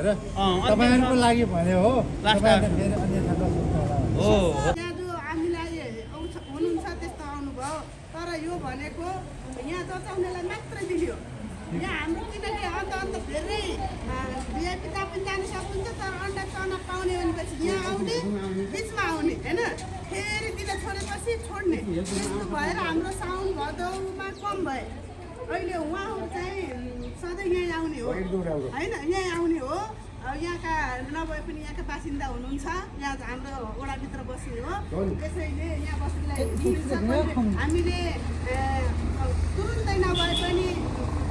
भएर तपाईँहरूको लागि भन्यो हो तपाईँले फेरि अन्यथा नसोच्नु होला हो यहाँ जो हामीलाई हुनुहुन्छ त्यस्तो आउनुभयो तर यो भनेको यहाँ जचाउनेलाई मात्रै दियो यहाँ हाम्रो किनकि अन्त फेरि भिआइपी पनि जानु सक्नुहुन्छ तर अन्डा चना पाउने भनेपछि यहाँ आउने बिचमा आउने होइन फेरि दिन छोडेपछि छोड्ने त्यस्तो भएर हाम्रो साउन भदौमा कम भयो अहिले उहाँहरू चाहिँ सधैँ यहीँ आउने हो होइन यहीँ आउने हो यहाँका नभए पनि यहाँका बासिन्दा हुनुहुन्छ यहाँ हाम्रो वडाभित्र बस्ने हो त्यसैले यहाँ बस्नेलाई हामीले तुरुन्तै नभए पनि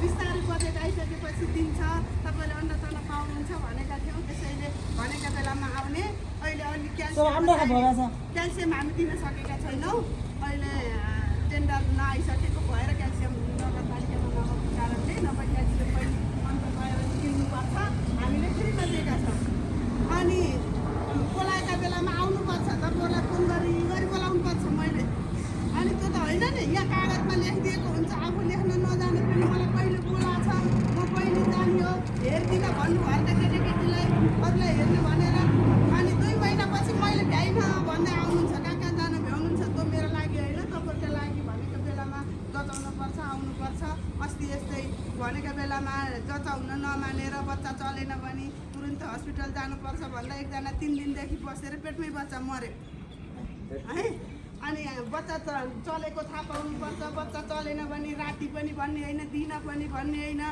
बिस्तारै बजेट आइसकेपछि दिन्छ तपाईँले अन्डा चना पाउनुहुन्छ भनेका थियौँ त्यसैले भनेका बेलामा आउने अहिले अलिक क्याल्सियम हामी दिन सकेका छैनौँ अहिले टेन्डर नआइसकेको भएर क्याल्सियम नगरपालिकामा नभएको कारणले नभए क्याल्सियम पनि अन्त गएर किन्नुपर्छ हामीले फ्रीमा दिएका छौँ अनि बोलाएका बेलामा आउनुपर्छ तपाईँहरूलाई फोन गरी बोलाउनुपर्छ मैले अनि त्यो त होइन नि यहाँ कागजमा लेखिदिएको हुन्छ आफू लेख्न नजाने पनि मलाई कहिले बोलाछ म कहिले जाने हो हेरिदिन भन्नुभयो त केटाकेटीलाई अरूलाई हेर्नु भनेर अनि 2 महिनापछि मैले भ्याइनँ भन्दै आउनुहुन्छ कहाँ कहाँ जान भ्याउनुहुन्छ त्यो मेरो लागि होइन तपाईँको लागि भनेको बेलामा जचाउनुपर्छ आउनुपर्छ अस्ति यस्तै भनेको बेलामा जचाउन नमानेर बच्चा चलेन भने तुरुन्त हस्पिटल जानुपर्छ भन्दा एकजना 3 दिनदेखि बसेर पेटमै बच्चा मऱ्यो है अनि बच्चा चलेको थाहा पाउनुपर्छ बच्चा चलेन भने राति पनि भन्ने होइन दिन पनि भन्ने होइन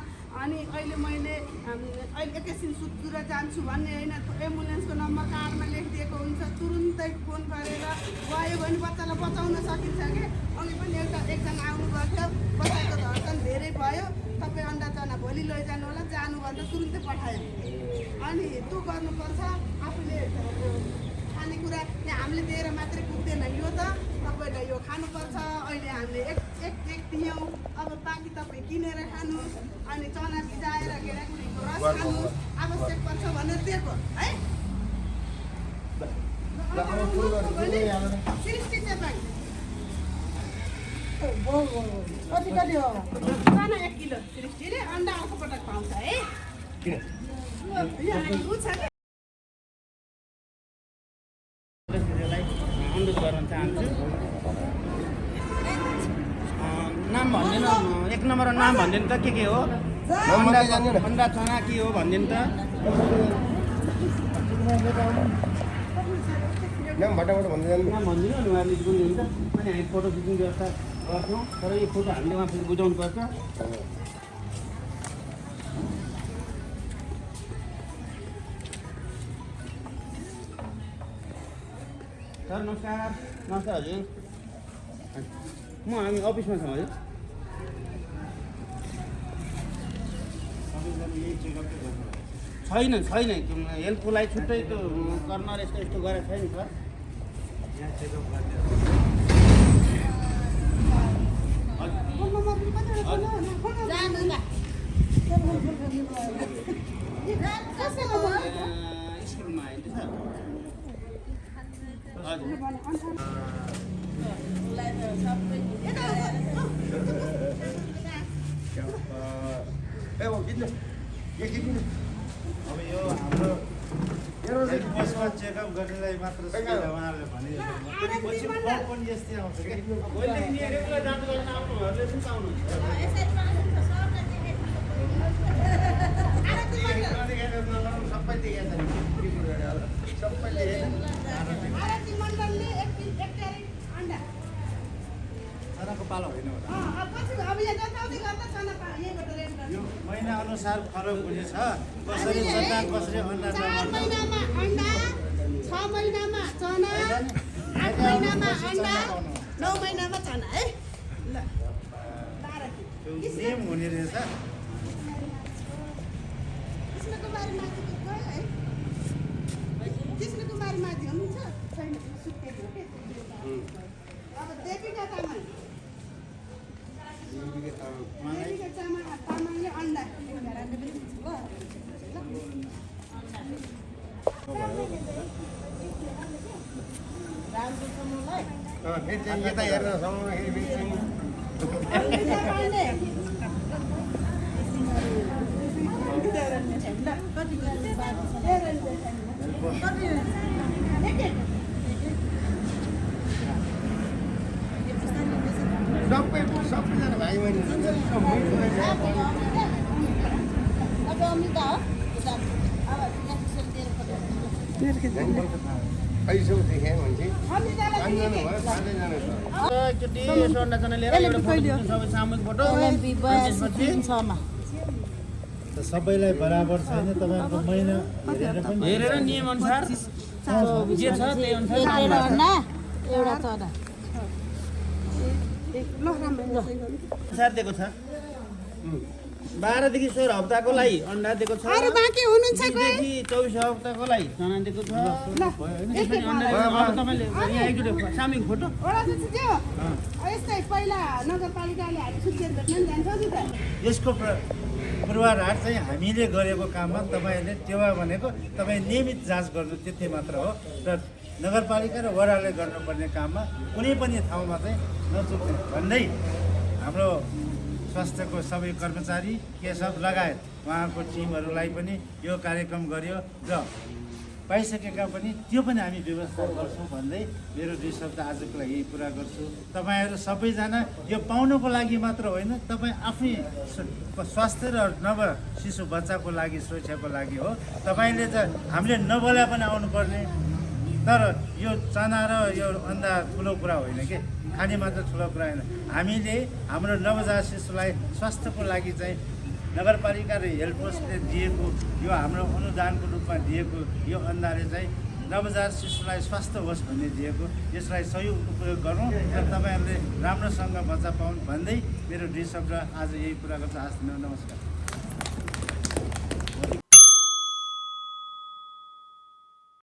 अनि अहिले मैले अहिले एकैछिन सुत्छु र जान्छु भन्ने होइन एम्बुलेन्सको नम्बर कार्डमा लेखिदिएको हुन्छ तुरुन्तै फोन गरेर गयो भने बच्चालाई बचाउन सकिन्छ कि अघि पनि एकजना आउनुभएको थियो बच्चाको धड्कन धेरै भयो तपाईँ अन्डा चना भोलि लैजानु होला जानुभन्दा तुरुन्तै पठायो अनि त्यो गर्नुपर्छ आफूले खानेकुरा यहाँ हामीले दिएर मात्रै पुग्दैन यो त तपाईँलाई यो खानुपर्छ अहिले हामीले एक दियौँ अब बाँकी तपाईँ किनेर खानुहोस् अनि चना भिजाएर गेडागुडीको रस खानुहोस् आवश्यक पर्छ भनेर दिएको है 60 चाहिँ कति कति हो चना 1 किलो 60 रे अन्डा अर्को पटक पाउँछ है अनुरोध गर्न चाहन्छु नाम भनिदिनु 1 नम्बर नाम भनिदिनु त के हो अन्डा चना के हो भनिदिनु त नाम भटाभट भन्दै नाम भनिदिनु अनि उहाँले बुझ्नुहुन्छ अनि हामी फोटो खिच्ने व्यवस्था गर्छौँ तर यो फोटो हामीले उहाँ फेरि बुझाउनुपर्छ सर नमस्कार हजुर म हामी अफिसमा छौँ हजुर छैन हेल्थको लागि छुट्टै त्यो कर्नर यस्तो गरेको छैन सर स्कुलमा आइन्छ सर अब यो हाम्रो पोस्टमा चेकअप गर्नेलाई मात्र उहाँहरूले भनेपछि फर्म पनि यस्तै आउँछ कि भोलिदेखि रेगुलर जाँच गर्न आउनुहुहरूले पनि पाउनुहुन्छ सबै देखेको छ सबैले चनाको पालो होइन यो महिना अनुसार फरक हुनेछ कसरी चना कसरी अन्डा 4 महिनामा अन्डा 6 महिनामा चना 8 महिनामा अन्डा 9 महिनामा चना है ल नियम हुने रहेछ कृष्णकुमारी माथि है कृष्णकुमारी माथि हुनुहुन्छ छैन सुत्केको हो के अब देवीका तामाङ तामाङले अन्डा यता हेर्न सक्नु सबैजना भाइ बहिनी एकचोटि यसो अन्डाचना लिएर एउटा फोटो खिच्नु सबै सामूहिक फोटो त सबैलाई बराबर छैन तपाईँको महिना हेरेर पनि हेरेर नियम अनुसार जे छ त्यही अनुसार अनुसार दिएको छ 12 देखि 16 हप्ताको लागि अन्डा दिएको छ अरू बाँकी हुनुहुन्छ कोही? 20 देखि 24 हप्ताको लागि चना दिएको छ अब तपाईँले यहाँ एकचोटि सामूहिक फोटो वडा चाहिँ त्यो यस्तै पहिला नगरपालिकाले हामी सुत्केरी भेट्न नि जान्छौँ नि त यसको पूर्वाधार चाहिँ हामीले गरेको काममा तपाईँले टेवा भनेको तपाईँ नियमित जाँच गर्नु त्यति मात्र हो र नगरपालिका र वडाले गर्नुपर्ने काममा कुनै पनि ठाउँमा चाहिँ नचुक्ने भन्दै हाम्रो स्वास्थ्यको सबै कर्मचारी केशव लगायत उहाँको टिमहरूलाई पनि यो कार्यक्रम गर्यो र पाइसकेका पनि त्यो पनि हामी व्यवस्था गर्छौँ भन्दै मेरो 2 शब्द आजको लागि यही पुरा गर्छु। तपाईँहरू सबैजना यो पाउनको लागि मात्र होइन, तपाईँ आफै स्वास्थ्य र नव शिशु बच्चाको लागि सुरक्षाको लागि हो। तपाईँले चाहिँ हामीले नबोला पनि आउनुपर्ने, तर यो चना र यो अन्डा ठुलो कुरा होइन कि, खाने मात्र ठुलो कुरा होइन। हामीले हाम्रो नवजात शिशुलाई स्वास्थ्यको लागि चाहिँ नगरपालिका र हेल्थ पोस्टले दिएको यो हाम्रो अनुदानको रूपमा दिएको यो अन्डाले चाहिँ नवजात शिशुलाई स्वास्थ्य होस् भन्ने दिएको, यसलाई सही उपयोग गरौँ र तपाईँहरूले राम्रोसँग बच्चा पाउन् भन्दै मेरो 2 शब्द आज यही कुरा गर्छु। हस्, नमस्कार।